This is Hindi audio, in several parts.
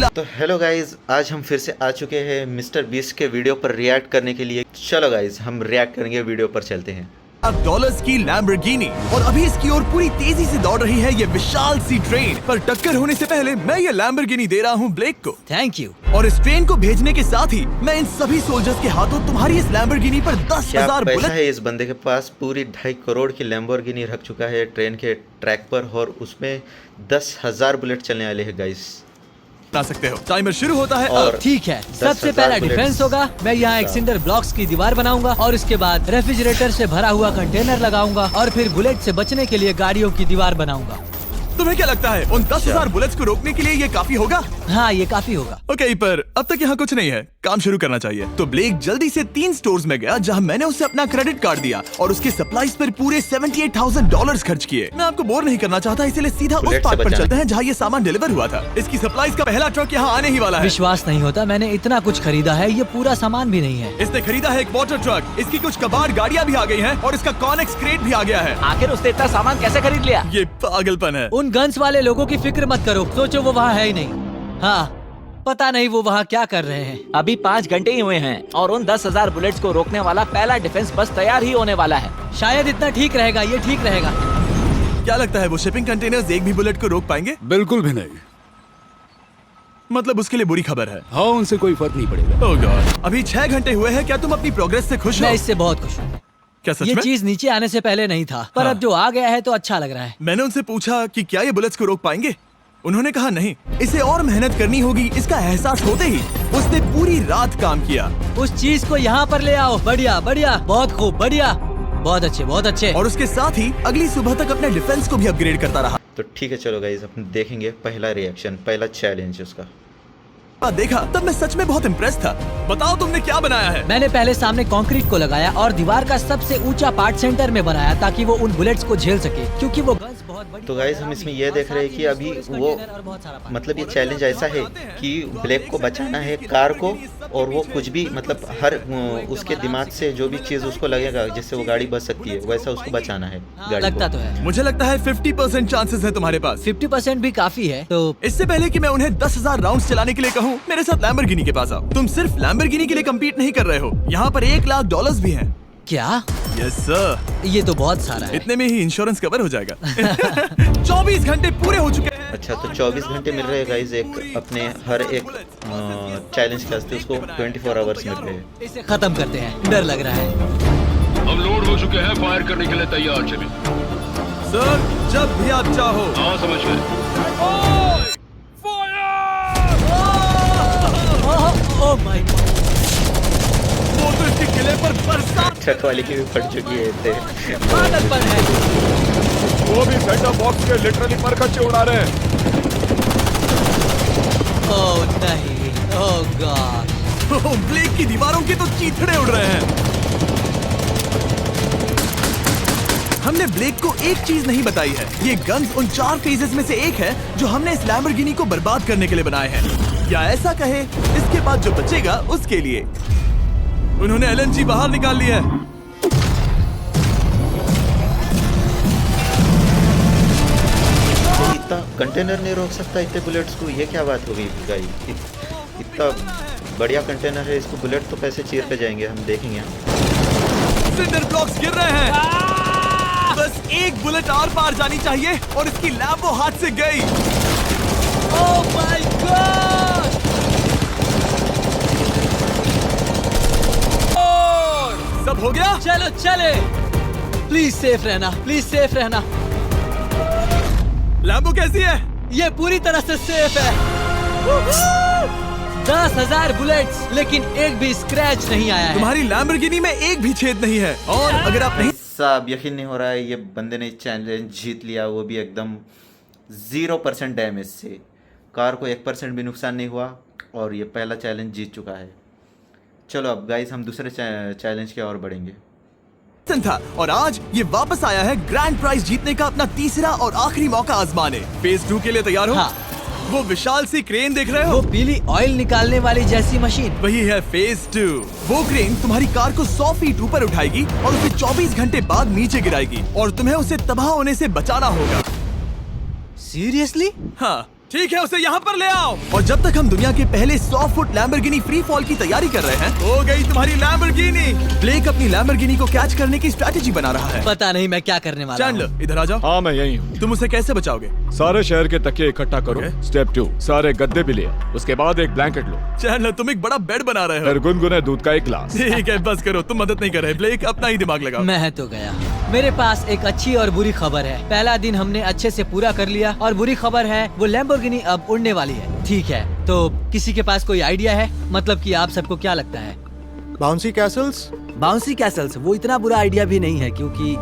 तो हेलो गाइज, आज हम फिर से आ चुके हैं मिस्टर बीस्ट के वीडियो पर रिएक्ट करने के लिए। चलो गाइज, हम रिएक्ट करेंगे, वीडियो पर चलते हैं। अब डॉलर्स की लैम्बोर्गिनी और अभी इसकी ओर पूरी तेजी से दौड़ रही है ये विशाल सी ट्रेन। पर टक्कर होने से पहले मैं ये लैम्बोर्गिनी दे रहा हूँ ब्लेक को। Thank you. और इस ट्रेन को भेजने के साथ ही मैं इन सभी सोल्जर्स के हाथों तुम्हारी इस लैम्बोर्गिनी पर 10,000 पैसा बुलेट है इस बंदे के पास। पूरी 2.5 करोड़ की लैम्बोर्गिनी रख चुका है ट्रेन के ट्रैक पर और उसमें 10,000 बुलेट चलने वाले हैं गाइस। बना सकते हो। टाइमर शुरू होता है और ठीक है, सबसे पहला डिफेंस होगा। मैं यहाँ एक सिंडर ब्लॉक्स की दीवार बनाऊंगा और इसके बाद रेफ्रिजरेटर से भरा हुआ कंटेनर लगाऊंगा और फिर बुलेट से बचने के लिए गाड़ियों की दीवार बनाऊंगा। तुम्हें क्या लगता है उन 10,000 बुलेट्स को रोकने के लिए ये काफी होगा? हाँ, ये काफी होगा। ओके, पर अब तक यहाँ कुछ नहीं है, काम शुरू करना चाहिए। तो ब्लेक जल्दी से 3 स्टोर्स में गया जहाँ मैंने उसे अपना क्रेडिट कार्ड दिया और उसके सप्लाईज पर पूरे $78,000 खर्च किए। मैं आपको बोर नहीं करना चाहता, इसलिए सीधा उस पार्ट पर चलते हैं जहाँ ये सामान डिलीवर हुआ था। इसकी सप्लाईज का पहला ट्रक यहाँ आने ही वाला है। विश्वास नहीं होता, मैंने इतना कुछ खरीदा है, ये पूरा सामान भी नहीं है। इसने खरीदा है एक वाटर ट्रक, इसकी कुछ कबाड़ गाड़ियाँ भी आ गई हैं और इसका कॉनेक्स क्रेट भी आ गया है। आखिर उसने इतना सामान कैसे खरीद लिया? ये पागलपन है। उन गन्स वाले लोगों की फिक्र मत करो, सोचो वो वहाँ है ही नहीं। हाँ, पता नहीं वो वहाँ क्या कर रहे हैं। अभी 5 घंटे ही हुए हैं और उन 10,000 बुलेट्स को रोकने वाला पहला डिफेंस बस तैयार ही होने वाला है। शायद इतना ठीक रहेगा, ये ठीक रहेगा। क्या लगता है वो शिपिंग कंटेनर्स एक भी बुलेट को रोक पाएंगे? बिल्कुल भी नहीं। मतलब उसके लिए बुरी खबर है। हाँ, उनसे कोई फर्क नहीं पड़ेगा। ओह गॉड, अभी 6 घंटे हुए हैं। क्या तुम अपनी प्रोग्रेस से खुश हो? मैं इससे बहुत खुश हूँ। क्या सच ये में? चीज नीचे आने से पहले नहीं था, पर अब जो आ गया है तो अच्छा लग रहा है। मैंने उनसे पूछा कि क्या ये बुलेट्स को रोक पाएंगे। उन्होंने कहा नहीं, इसे और मेहनत करनी होगी। इसका एहसास होते ही उसने पूरी रात काम किया। उस चीज को यहाँ पर ले आओ। बढ़िया बढ़िया, बहुत खूब, बढ़िया, बहुत अच्छे, बहुत अच्छे। और उसके साथ ही अगली सुबह तक अपने डिफेंस को भी अपग्रेड करता रहा। तो ठीक है, चलो गाइज, अपन देखेंगे पहला रिएक्शन, पहला चैलेंज उसका। देखा तब मैं सच में बहुत इम्प्रेस था। बताओ तुमने क्या बनाया है? मैंने पहले सामने कंक्रीट को लगाया और दीवार का सबसे ऊंचा पार्ट सेंटर में बनाया ताकि वो उन बुलेट्स को झेल सके, क्योंकि वो गन्स बहुत बड़ी। तो गाइज, हम इसमें ये देख रहे हैं कि अभी वो मतलब ये चैलेंज ऐसा है कि ब्लेक को बचाना है कार को, और वो कुछ भी मतलब हर उसके दिमाग से जो भी चीज उसको लगेगा जिससे वो गाड़ी बच सकती है वैसा उसको बचाना है गाड़ी लगता को। तो है। मुझे लगता है 50% चांसेस है तुम्हारे पास। 50% भी काफी है। तो इससे पहले कि मैं उन्हें 10,000 राउंड्स चलाने के लिए कहूँ, मेरे साथ लैम्बोर्गिनी के पास आओ। तुम सिर्फ लैम्बोर्गिनी के लिए कम्पीट नहीं कर रहे हो, यहाँ पर $1,00,000 भी हैं। क्या? Yes sir. ये तो बहुत सारा है। इतने में ही इंश्योरेंस कवर हो जाएगा। 24 घंटे पूरे हो चुके हैं। अच्छा, तो 24 घंटे मिल रहे हैं गाइज एक अपने हर एक चैलेंज के वास्ते। उसको 24 आवर्स मिल रहे हैं। इसे खत्म करते हैं, डर लग रहा है। हम लोड हो चुके हैं, फायर करने के लिए तैयार। चलिए सर, जब भी आप चाहो। हाँ, समझ गए। ओह माय गॉड, वो तो इसके किले पर बरसात। ट्रक वाली की भी फट चुकी है इतने। पागलपन है। वो भी सेटअप बॉक्स के लिटरली पर कच्चे उड़ा रहे हैं। ओह नहीं, ओह गॉड। ब्लेक की दीवारों के तो चीथड़े उड़ रहे हैं। हमने ब्लेक को एक चीज नहीं बताई है, ये गन्स उन 4 फेजेस में से एक है जो हमने इस लैम्बोर्गिनी को बर्बाद करने के लिए बनाए हैं। या ऐसा कहे, इसके बाद जो बचेगा उसके लिए। उन्होंने LNG बाहर निकाल लिया है। इतना कंटेनर नहीं रोक सकता इतने बुलेट्स को? ये क्या बात हो गई गाइस? इतना बढ़िया कंटेनर है, इसको बुलेट तो कैसे चीर पे जाएंगे, हम देखेंगे। सिंडर ब्लॉक्स गिर रहे हैं। बस एक बुलेट और पार जानी चाहिए और इसकी लैम्बो हाथ से गई। Oh my God. सब हो गया? चलो चले। प्लीज सेफ रहना, प्लीज सेफ रहना। लैम्बो कैसी है? ये पूरी तरह से सेफ है। 10,000 बुलेट्स, लेकिन एक भी स्क्रैच नहीं आया है। तुम्हारी लैम्बोर्गिनी में एक भी छेद नहीं है। और अगर आप नहीं साहब, यकीन नहीं हो रहा है ये बंदे ने चैलेंज जीत लिया, वो भी एकदम 0% डैमेज से। कार को 1% भी नुकसान नहीं हुआ और ये पहला चैलेंज जीत चुका है। चलो अब गाइस, हम दूसरे चैलेंज की ओर बढ़ेंगे। था और आज ये वापस आया है ग्रैंड प्राइज जीतने का अपना तीसरा और आखिरी मौका आजमाने। फेज 2 के लिए तैयार हो? हाँ। वो विशाल सी क्रेन देख रहे हो? वो पीली ऑयल निकालने वाली जैसी मशीन। वही है फेज 2। वो क्रेन तुम्हारी कार को 100 फीट ऊपर उठाएगी और उसे 24 घंटे बाद नीचे गिराएगी और तुम्हें उसे तबाह होने से बचाना होगा। सीरियसली? हाँ, ठीक है, उसे यहाँ पर ले आओ। और जब तक हम दुनिया के पहले 100 फुट लैम्बोर्गिनी फ्री फॉल की तैयारी कर रहे हैं, हो गई तुम्हारी लैम्बोर्गिनी। ब्लेक अपनी लैम्बोर्गिनी को कैच करने की स्ट्रैटेजी बना रहा है। पता नहीं मैं क्या करने वाला हूँ। चैंडलर इधर आ जाओ। हाँ मैं यही हूँ। तुम उसे कैसे बचाओगे? सारे शहर के तकिए इकट्ठा करो। Okay. स्टेप 2, सारे गद्दे भी ले आओ। उसके बाद एक ब्लैंकेट लो। चैंडलर तुम एक बड़ा बेड बना रहे फिर हो। गुनगुने दूध का एक गिलास। ठीक है, बस करो, तुम मदद नहीं कर रहे। ब्लेक अपना ही दिमाग लगाओ। मैं तो गया। मेरे पास एक अच्छी और बुरी खबर है। पहला दिन हमने अच्छे से पूरा कर लिया और बुरी खबर है वो लैम्बोर्गिनी अब उड़ने वाली है। ठीक है, तो किसी के पास कोई आइडिया है? मतलब कि आप सबको क्या लगता है? Bouncy Castle's? बाउंसी कैसल्स वो इतना बुरा आइडिया भी नहीं है, क्योंकि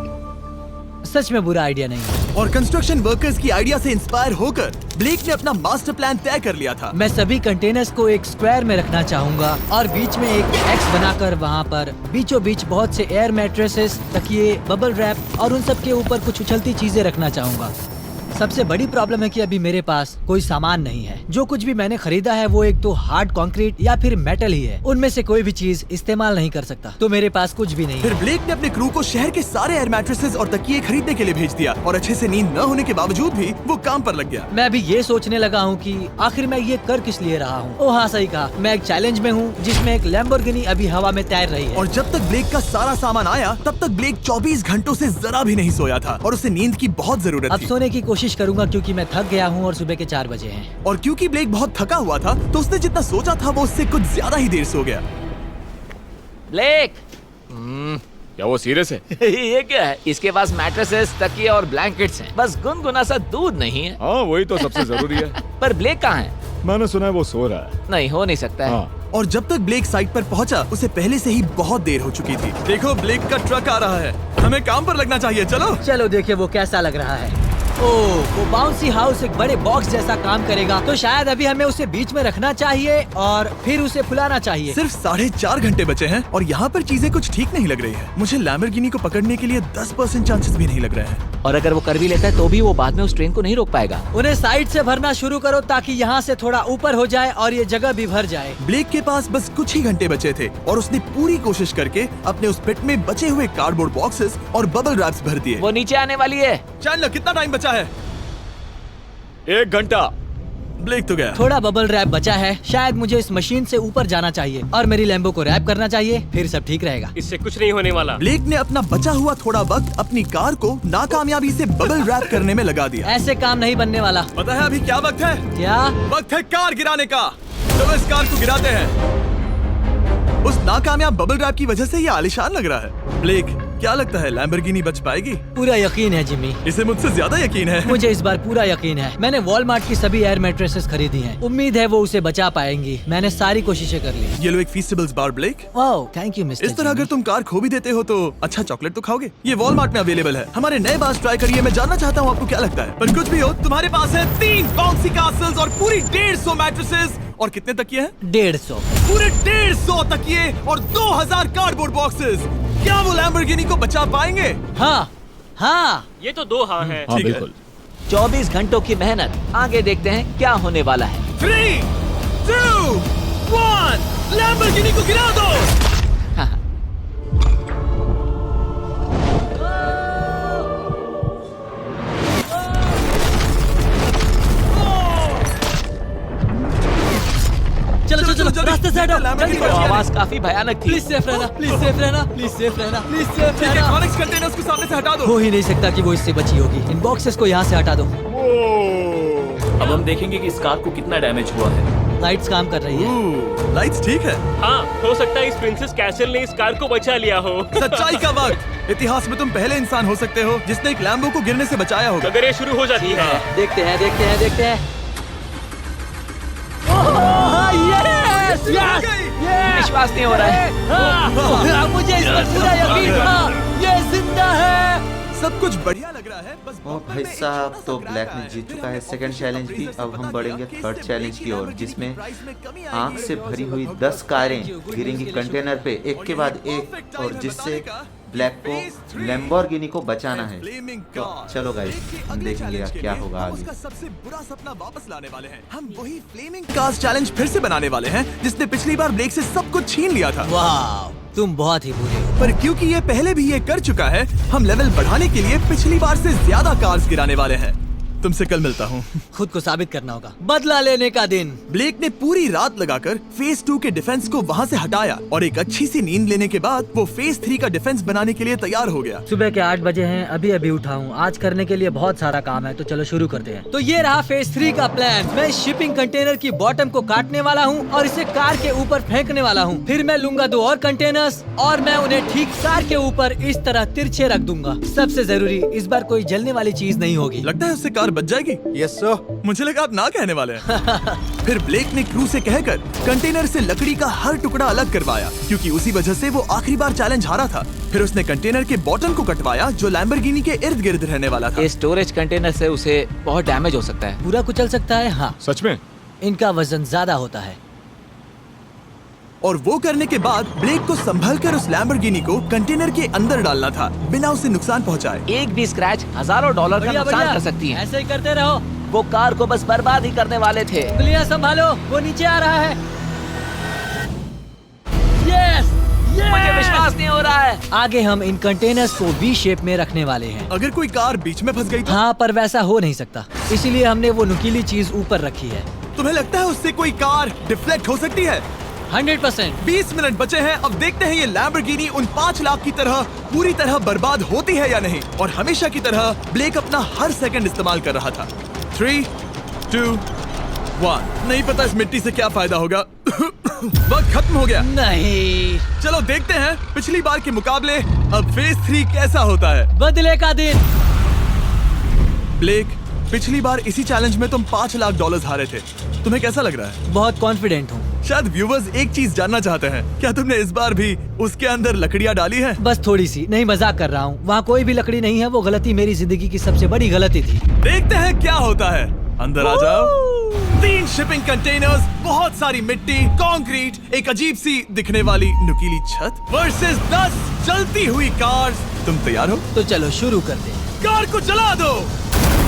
सच में बुरा आइडिया नहीं है। और कंस्ट्रक्शन वर्कर्स की आइडिया से इंस्पायर होकर ब्लेक ने अपना मास्टर प्लान तय कर लिया था। मैं सभी कंटेनर्स को एक स्क्वायर में रखना चाहूंगा और बीच में एक एक्स बनाकर वहाँ पर बीचों बीच बहुत से एयर मैट्रेसेस, तकिए, बबल रैप और उन सब के ऊपर कुछ उछलती चीजें रखना चाहूंगा। सबसे बड़ी प्रॉब्लम है कि अभी मेरे पास कोई सामान नहीं है। जो कुछ भी मैंने खरीदा है वो एक तो हार्ड कंक्रीट या फिर मेटल ही है। उनमें से कोई भी चीज इस्तेमाल नहीं कर सकता, तो मेरे पास कुछ भी नहीं फिर है। ब्लेक ने अपने क्रू को शहर के सारे एयर मैट्रेसेस और तकिए खरीदने के लिए भेज दिया और अच्छे से नींद न होने के बावजूद भी वो काम पर लग गया। मैं अभी ये सोचने लगा हूँ कि आखिर मैं ये कर किस लिए रहा हूँ। ओह हाँ, सही कहा, मैं एक चैलेंज में हूँ जिसमें एक लैम्बोर्गिनी अभी हवा में तैर रही है। और जब तक ब्लेक का सारा सामान आया तब तक ब्लेक 24 घंटों से जरा भी नहीं सोया था और उसे नींद की बहुत जरूरत अब थी। सोने की कोशिश करूंगा क्योंकि मैं थक गया हूँ और सुबह के 4 बजे हैं। और क्योंकि ब्लेक बहुत थका हुआ था तो उसने जितना सोचा था वो उससे कुछ ज्यादा ही देर सो गया। ब्लेक क्या वो सीरियस है? ये क्या है? इसके पास मैट्रेसेस, तकिए और ब्लैंकेट्स हैं। बस गुनगुना सा दूध नहीं है। हाँ वही तो सबसे जरूरी है। पर ब्लेक कहाँ है? मैंने सुना है वो सो रहा है। नहीं, हो नहीं सकता है। हाँ और जब तक ब्लेक साइट पर पहुंचा उसे पहले से ही बहुत देर हो चुकी थी। देखो ब्लेक का ट्रक आ रहा है, हमें काम पर लगना चाहिए। चलो चलो देखिए वो कैसा लग रहा है। ओह, वो बाउंसी हाउस एक बड़े बॉक्स जैसा काम करेगा, तो शायद अभी हमें उसे बीच में रखना चाहिए और फिर उसे फुलाना चाहिए। सिर्फ 4.5 घंटे बचे हैं और यहाँ पर चीजें कुछ ठीक नहीं लग रही है। मुझे लैम्बोर्गिनी को पकड़ने के लिए 10% चांसेस भी नहीं लग रहे हैं। और अगर वो कर भी लेता है तो भी वो बाद में उस ट्रेन को नहीं रोक पाएगा। उन्हें साइड से भरना शुरू करो ताकि यहाँ से थोड़ा ऊपर हो जाए और ये जगह भी भर जाए। ब्लेक के पास बस कुछ ही घंटे बचे थे और उसने पूरी कोशिश करके अपने उस पिट में बचे हुए कार्डबोर्ड बॉक्सेस और बबल रैप्स भर दिए। वो नीचे आने वाली है। चैंडलर कितना टाइम बचा है? 1 घंटा। ब्लेक तो गया। थोड़ा बबल रैप बचा है। शायद मुझे इस मशीन से ऊपर जाना चाहिए और मेरी लैम्बो को रैप करना चाहिए, फिर सब ठीक रहेगा। इससे कुछ नहीं होने वाला। ब्लेक ने अपना बचा हुआ थोड़ा वक्त अपनी कार को नाकामयाबी से बबल रैप करने में लगा दिया। ऐसे काम नहीं बनने वाला। पता है अभी क्या वक्त है? क्या? वक्त है कार गिराने का। चलो इस कार को गिराते हैं। उस नाकामयाब बबल रैप की वजह से ये आलीशान लग रहा है। ब्लेक क्या लगता है लैम्बोर्गिनी बच पाएगी? पूरा यकीन है जिमी, इसे मुझसे ज्यादा यकीन है। मुझे इस बार पूरा यकीन है। मैंने वॉलमार्ट की सभी एयर मैट्रेसेस खरीदी हैं। उम्मीद है वो उसे बचा पाएंगी। मैंने सारी कोशिशें कर ली। ये लो एक Feastables bar black. Oh thank you mister. इस तरह अगर तुम कार खो भी देते हो तो अच्छा चॉकलेट तो खाओगे। ये वॉलमार्ट में अवेलेबल है। हमारे नए बार्स ट्राई करिए। मैं जानना चाहता हूँ आपको क्या लगता है। पर कुछ भी हो, तुम्हारे पास है 3 बाउंसी कासल्स और पूरी 150 मैट्रेसेस और कितने तकिए हैं? 150। पूरे 150 तकिए और 2000 कार्डबोर्ड बॉक्सेस। क्या वो लैम्बोर्गिनी को बचा पाएंगे? हाँ हाँ। ये तो 2 हाँ है। हाँ ठीक है। बिल्कुल। 24 घंटों की मेहनत, आगे देखते हैं क्या होने वाला है। 3, 2, 1 लैम्बोर्गिनी को गिरा दो। चलो चलो चलो, रास्ते से हटो। लैम्बोर्गिनी जल्दी बच वो गया। आवाज काफी भयानक थी। प्लीज सेफ रहना, प्लीज सेफ रहना, प्लीज सेफ रहना, प्लीज सेफ ठीक है, रहना। कॉनिक्स कंटेनर्स को सामने से हटा दो। हो ही नहीं सकता कि वो इससे बची होगी। इन बॉक्सेस को यहाँ से हटा दो। अब हम देखेंगे कि इस कार को कितना डैमेज हुआ है। लाइट्स काम कर रही है। लाइट्स ठीक है। हाँ, हो सकता है इस प्रिंसेस कैसल ने इस कार को बचा लिया हो। सच्चाई का वक्त। इतिहास में तुम पहले इंसान हो सकते हो जिसने एक लैम्बो को गिरने से बचाया होगा। अगर ये शुरू हो जाती है। देखते हैं देखते हैं देखते हैं। यस यस विश्वास नहीं हो रहा है। मुझे इस पर पूरा यकीन था। ये जिंदा है। सब कुछ बढ़िया लग रहा है। बस ओ भाई साहब, तो ब्लैक ने जीत चुका है सेकंड चैलेंज भी। अब हम बढ़ेंगे थर्ड चैलेंज की ओर, जिसमें आग से भरी हुई 10 कारें गिरेंगी कंटेनर पे एक के बाद एक, और जिससे ब्लैक को लैम्बोर्गिनी को बचाना है। तो चलो गाइस, हम देखेंगे क्या होगा आगे। उसका सबसे बुरा सपना वापस लाने वाले हैं। हम वही फ्लेमिंग कार्स चैलेंज फिर से बनाने वाले हैं जिसने पिछली बार ब्लेक से सब कुछ छीन लिया था। वाह, तुम बहुत ही बुरे हो। पर क्योंकि ये पहले भी ये कर चुका है, हम लेवल बढ़ाने के लिए पिछली बार से ज्यादा कार्स गिराने वाले हैं। तुमसे कल मिलता हूँ। खुद को साबित करना होगा। बदला लेने का दिन। ब्लेक ने पूरी रात लगाकर फेज 2 के डिफेंस को वहाँ से हटाया और एक अच्छी सी नींद लेने के बाद वो फेज 3 का डिफेंस बनाने के लिए तैयार हो गया। सुबह के 8 बजे हैं, अभी अभी उठा हूँ। आज करने के लिए बहुत सारा काम है, तो चलो शुरू करते हैं। तो ये रहा फेज 3 का प्लान। मैं शिपिंग कंटेनर की बॉटम को काटने वाला हूँ और इसे कार के ऊपर फेंकने वाला हूँ। फिर मैं लूंगा 2 और कंटेनर्स और मैं उन्हें ठीक कार के ऊपर इस तरह तिरछे रख दूंगा। सबसे जरूरी, इस बार कोई जलने वाली चीज नहीं होगी। लगता है उससे कार बच जाएगी। Yes sir. मुझे लगा आप ना कहने वाले हैं। फिर ब्लेक ने क्रू से कहकर कंटेनर से लकड़ी का हर टुकड़ा अलग करवाया, क्योंकि उसी वजह से वो आखिरी बार चैलेंज हारा था। फिर उसने कंटेनर के बॉटम को कटवाया जो लैम्बोर्गिनी के इर्द गिर्द रहने वाला था। इस स्टोरेज कंटेनर से उसे बहुत डैमेज हो सकता है। पूरा कुचल सकता है। हाँ, सच में? इनका वजन ज्यादा होता है। और वो करने के बाद ब्लेक को संभलकर उस लैम्बोर्गिनी को कंटेनर के अंदर डालना था बिना उसे नुकसान पहुंचाए। एक भी स्क्रैच हजारों डॉलर का बढ़िया, नुकसान बढ़िया। कर सकती है। ऐसे ही करते रहो। वो कार को बस बर्बाद ही करने वाले थे। उंगलियां संभालो, वो नीचे आ रहा है। यस, मुझे विश्वास नहीं हो रहा है। आगे हम इन कंटेनर्स को वी शेप में रखने वाले हैं। अगर कोई कार बीच में फंस गई तो? हाँ, पर वैसा हो नहीं सकता, इसीलिए हमने वो नुकीली चीज ऊपर रखी है। तुम्हें लगता है उससे कोई कार डिफ्लेक्ट हो सकती है? 100%। 20 मिनट बचे हैं। अब देखते हैं ये लैम्बोर्गिनी उन 5 लाख की तरह पूरी तरह बर्बाद होती है या नहीं। और हमेशा की तरह ब्लेक अपना हर सेकंड इस्तेमाल कर रहा था। 3, 2, 1। नहीं पता इस मिट्टी से क्या फायदा होगा। वक्त खत्म हो गया। नहीं, चलो देखते हैं पिछली बार के मुकाबले अब फेज 3 कैसा होता है। बदले का दिन। ब्लेक, पिछली बार इसी चैलेंज में तुम $5 लाख हारे थे। तुम्हें कैसा लग रहा है? बहुत कॉन्फिडेंट हूँ। शायद व्यूवर्स एक चीज जानना चाहते हैं, क्या तुमने इस बार भी उसके अंदर लकड़ियाँ डाली हैं? बस थोड़ी सी, नहीं मजाक कर रहा हूँ। वहाँ कोई भी लकड़ी नहीं है। वो गलती मेरी जिंदगी की सबसे बड़ी गलती थी। देखते हैं क्या होता है। अंदर आ जाओ। 3 शिपिंग कंटेनर्स, बहुत सारी मिट्टी, कंक्रीट, एक अजीब सी दिखने वाली नुकीली छत वर्सेस 10 जलती हुई कार्स। तुम तैयार हो? तो चलो शुरू करते हैं। कार को चला दो।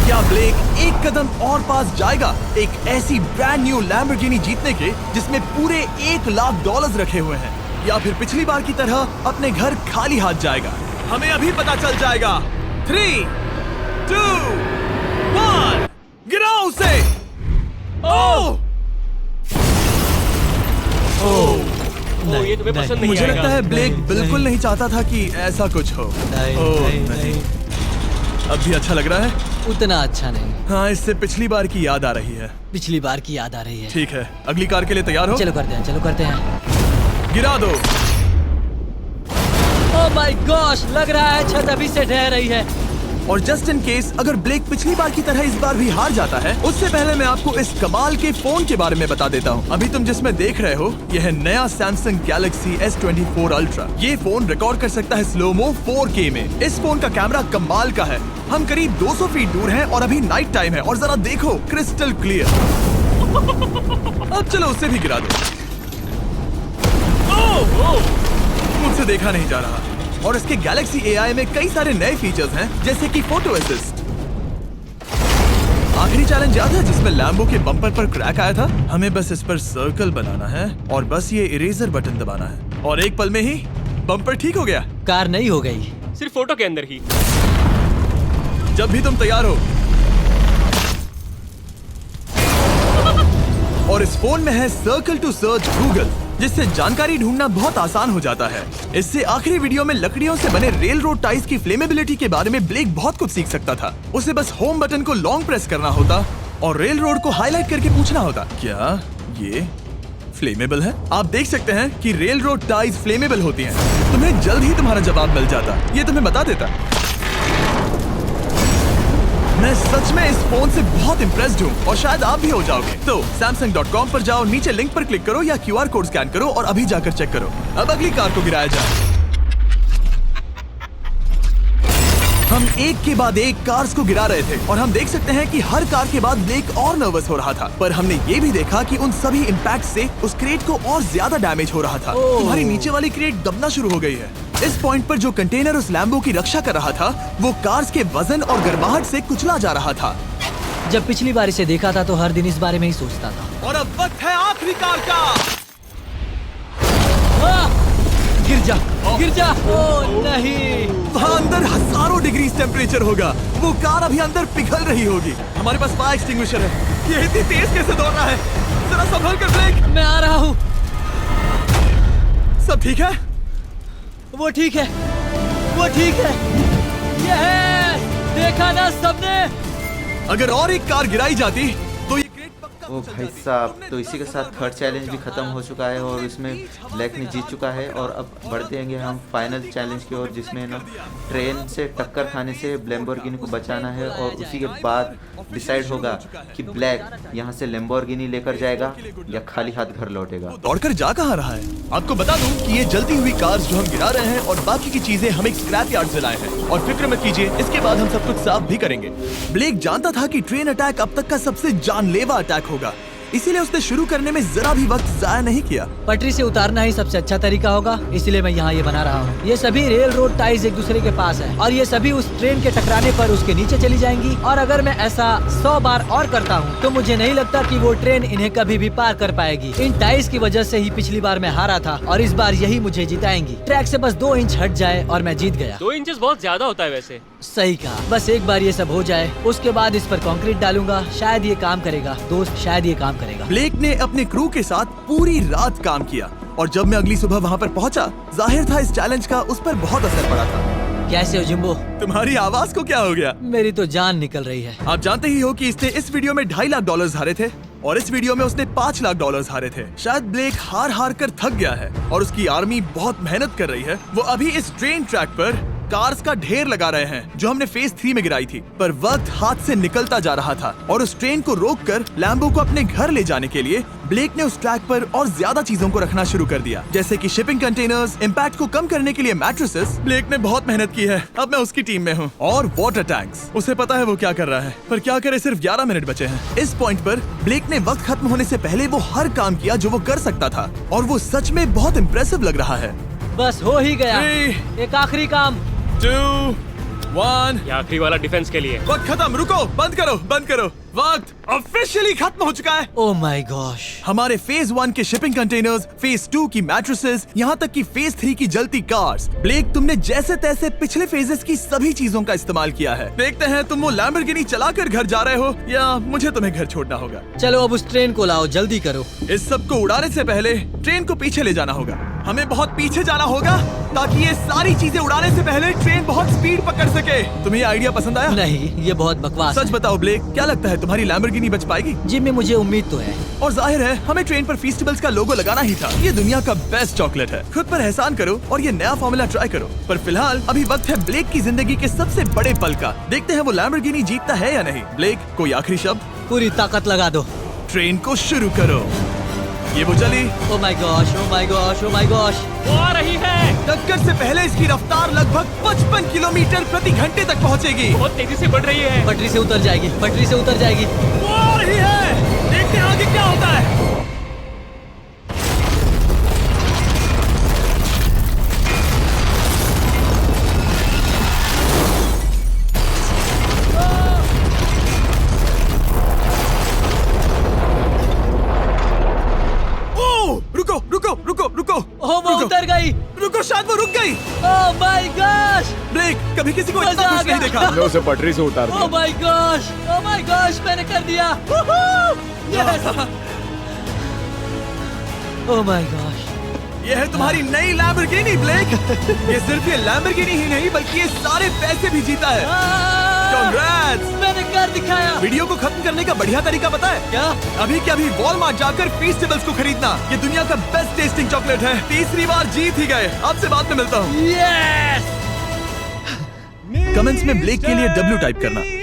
क्या ब्लेक एक कदम और पास जाएगा एक ऐसी ब्रांड न्यू लैम्बोर्गिनी जीतने के जिसमें पूरे $1 लाख रखे हुए हैं, या फिर पिछली बार की तरह अपने घर खाली हाथ जाएगा? हमें अभी पता चल जाएगा। 3, 2, 1, गिराओ उसे। ओह! नहीं, ये तुम्हें पसंद नहीं मुझे आएगा। लगता है ब्लेक बिल्कुल नहीं चाहता था कि ऐसा कुछ हो। नहीं, ओह, नहीं, नहीं। अब भी अच्छा लग रहा है? उतना अच्छा नहीं। हाँ, इससे पिछली बार की याद आ रही है। पिछली बार की याद आ रही है। ठीक है, अगली कार के लिए तैयार हो? चलो करते हैं, चलो करते हैं। गिरा दो। ओह माय गॉश, लग रहा है छत अभी से ढह रही है। और जस्ट इन केस अगर ब्लेक पिछली बार की तरह इस बार भी हार जाता है, उससे पहले मैं आपको इस कमाल के फोन के बारे में बता देता हूँ। अभी तुम जिसमें देख रहे हो यह है नया सैमसंग गैलेक्सी S24 अल्ट्रा। ये फोन रिकॉर्ड कर सकता है स्लोमो 4K में। इस फोन का कैमरा कमाल का है। हम करीब 200 फीट दूर हैं और अभी नाइट टाइम है और जरा देखो, क्रिस्टल क्लियर। अब चलो उसे भी गिरा दो। मुझसे देखा नहीं जा रहा। और इसके गैलेक्सी AI में कई सारे नए फीचर्स हैं, जैसे कि फोटो असिस्ट। आखिरी चैलेंज याद है जिसमें लैम्बो के बम्पर पर क्रैक आया था? हमें बस इस पर सर्कल बनाना है और बस ये इरेजर बटन दबाना है और एक पल में ही बम्पर ठीक हो गया। कार नहीं हो गई। सिर्फ फोटो के अंदर ही। जब भी तुम तैयार हो। और इस फोन में है सर्कल टू सर्च गूगल, जिससे जानकारी ढूंढना बहुत आसान हो जाता है। इससे आखिरी वीडियो में लकड़ियों से बने रेल रोड टाइज की फ्लेमेबिलिटी के बारे में ब्लेक बहुत कुछ सीख सकता था। उसे बस होम बटन को लॉन्ग प्रेस करना होता और रेल रोड को हाईलाइट करके पूछना होता, क्या ये फ्लेमेबल है? आप देख सकते हैं कि रेल रोड टाइज फ्लेमेबल होती हैं। तुम्हें जल्द ही तुम्हारा जवाब मिल जाता। ये तुम्हें बता देता। मैं सच में इस फोन से बहुत इम्प्रेस्ड हूँ और शायद आप भी हो जाओगे। तो Samsung.com पर जाओ, नीचे लिंक पर क्लिक करो या QR कोड स्कैन करो और अभी जाकर चेक करो। अब अगली कार को गिराया जाए। हम एक के बाद एक कार्स को गिरा रहे थे और हम देख सकते हैं कि हर कार के बाद ब्लेक और नर्वस हो रहा था, पर हमने ये भी देखा कि उन सभी इम्पैक्ट से उस क्रेट को और ज्यादा डैमेज हो रहा था। तुम्हारी नीचे वाली क्रेट दबना शुरू हो गई है। इस पॉइंट पर जो कंटेनर उस लैम्बो की रक्षा कर रहा था, वो कार्स के वजन और गर्माहट से कुचला जा रहा था। जब पिछली बार इसे देखा था तो हर दिन इस बारे में ही सोचता था। और अब वक्त है आखिरी कार का। गिर जा गिर जा। ओ नहीं। वहाँ अंदर हजारों डिग्री टेम्परेचर होगा। वो कार अभी अंदर पिघल रही होगी। हमारे पास फायर एक्सटिंग्विशर है। ये इतनी तेज कैसे दौड़ रहा है? जरा संभल कर ब्लेक। मैं आ रहा हूँ। सब ठीक है? वो ठीक है, वो ठीक है। ये है, देखा ना सबने। अगर और एक कार गिराई जाती तो ये क्रेट पक्का ओ भाई साहब, तो इसी के साथ थर्ड चैलेंज भी ख़त्म हो चुका है और इसमें ब्लैक ने जीत चुका है। और अब बढ़ते हैं हम फाइनल चैलेंज की ओर, जिसमें ना ट्रेन से टक्कर खाने से लैम्बोर्गिनी को बचाना है। और उसी के बाद डिसाइड होगा कि ब्लैक यहाँ से लैम्बोर्गिनी लेकर जाएगा या खाली हाथ घर लौटेगा। दौड़कर जा कहाँ रहा है? आपको बता दूं कि ये जलती हुई कार्स जो हम गिरा रहे हैं और बाकी की चीजें हम एक स्क्रैप यार्ड से लाए हैं। और फिक्र मत कीजिए, इसके बाद हम सब कुछ साफ भी करेंगे। ब्लेक जानता था कि ट्रेन अटैक अब तक का सबसे जानलेवा अटैक होगा, इसीलिए उसने शुरू करने में जरा भी वक्त जाया नहीं किया। पटरी से उतारना ही सबसे अच्छा तरीका होगा, इसलिए मैं यहाँ ये बना रहा हूँ। ये सभी रेल रोड टाइज एक दूसरे के पास है और ये सभी उस ट्रेन के टकराने पर उसके नीचे चली जाएंगी। और अगर मैं ऐसा 100 बार और करता हूँ तो मुझे नहीं लगता कि वो ट्रेन इन्हें कभी भी पार कर पाएगी। इन टाइज की वजह से ही पिछली बार मैं हारा था और इस बार यही मुझे जिताएंगी। ट्रैक से बस 2 इंच हट जाए और मैं जीत गया। 2 इंचेस बहुत ज्यादा होता है वैसे। सही कहा। बस एक बार ये सब हो जाए, उसके बाद इस पर कंक्रीट डालूंगा। शायद ये काम करेगा दोस्त, शायद ये काम करेगा। ब्लेक ने अपने क्रू के साथ पूरी रात काम किया और जब मैं अगली सुबह वहाँ पर पहुँचा, जाहिर था इस चैलेंज का उस पर बहुत असर पड़ा था। कैसे हो जिम्बो? तुम्हारी आवाज को क्या हो गया? मेरी तो जान निकल रही है। आप जानते ही हो कि इसने इस वीडियो में $2.5 लाख हारे थे और इस वीडियो में उसने $5 लाख हारे थे। शायद ब्लेक हार हार कर थक गया है और उसकी आर्मी बहुत मेहनत कर रही है। वो अभी इस ट्रेन ट्रैक पर कार्स का ढेर लगा रहे हैं जो हमने फेज 3 में गिराई थी। पर वक्त हाथ से निकलता जा रहा था और उस ट्रेन को रोककर लैम्बो को अपने घर ले जाने के लिए ब्लेक ने उस ट्रैक पर और ज्यादा चीजों को रखना शुरू कर दिया, जैसे कि शिपिंग कंटेनर्स, इम्पैक्ट को कम करने के लिए मैट्रेसेस। ब्लेक ने बहुत मेहनत की है, अब मैं उसकी टीम में हूँ। और वाटर टैंक्स, उसे पता है वो क्या कर रहा है, पर क्या करे, सिर्फ 11 मिनट बचे हैं। इस पॉइंट पर ब्लेक ने वक्त खत्म होने से पहले वो हर काम किया जो वो कर सकता था और वो सच में बहुत इम्प्रेसिव लग रहा है। बस हो ही गया। 3, एक आखिरी काम। 2, 1। ये आखिरी वाला डिफेंस के लिए। वक्त खत्म, रुको, बंद करो, बंद करो। वक्त ऑफिशियली खत्म हो चुका है। Oh my gosh. हमारे फेज 1 के शिपिंग कंटेनर्स, फेज 2 की मैट्रेसेस, यहाँ तक कि फेज 3 की जलती कार्स। ब्लेक, तुमने जैसे तैसे पिछले फेजेस की सभी चीजों का इस्तेमाल किया है। देखते हैं तुम वो लैम्बोर्गिनी चलाकर घर जा रहे हो या मुझे तुम्हें घर छोड़ना होगा। चलो अब उस ट्रेन को लाओ, जल्दी करो। इस सब को उड़ाने से पहले ट्रेन को पीछे ले जाना होगा। हमें बहुत पीछे जाना होगा ताकि ये सारी चीजें उड़ाने से पहले ट्रेन बहुत स्पीड पकड़ सके। तुम्हें ये आइडिया पसंद आया? नहीं, ये बहुत बकवास सच है। बताओ ब्लेक, क्या लगता है तुम्हारी लैम्बोर्गिनी बच पाएगी? जिम में मुझे उम्मीद तो है। और जाहिर है हमें ट्रेन पर फेस्टिवल्स का लोगो लगाना ही था। ये दुनिया का बेस्ट चॉकलेट है। खुद पर एहसान करो और ये नया फॉर्मूला ट्राई करो। पर फिलहाल अभी वक्त है ब्लेक की जिंदगी के सबसे बड़े पल का। देखते हैं वो लैम्बोर्गिनी जीतता है या नहीं। ब्लेक, कोई आखिरी शब्द? पूरी ताकत लगा दो। ट्रेन को शुरू करो। ये वो चली। Oh my gosh, oh my gosh, oh my gosh. वो आ रही है। टक्कर से पहले इसकी रफ्तार लगभग 55 किलोमीटर प्रति घंटे तक पहुंचेगी। बहुत तेजी से बढ़ रही है। पटरी से उतर जाएगी, पटरी से उतर जाएगी। वो आ रही है। देखते हैं आगे क्या होता है। रुको रुको रुको रुको। ओह वो उतर गई। रुको, शायद वो रुक गई। Oh my gosh. ब्लेक, कभी किसी को इतना मजा आ खुश नहीं गया। देखा। हमने उसे पटरी से उतार ओह दिया। My gosh, oh my gosh, मैंने कर दिया। यस। Oh my gosh. ये है तुम्हारी नई लैम्बोर्गिनी ब्लेक। ये सिर्फ ये लैम्बोर्गिनी ही नहीं बल्कि ये सारे पैसे भी जीता है। Congrats! मैंने कर दिखाया। वीडियो को खत्म करने का बढ़िया तरीका पता है क्या? अभी के अभी वॉलमार्ट जाकर फेस्टिवल्स को खरीदना। ये दुनिया का बेस्ट टेस्टिंग चॉकलेट है। तीसरी बार जीत ही गए। आपसे बाद में मिलता हूँ। यस। कमेंट्स में ब्लेक के लिए W टाइप करना।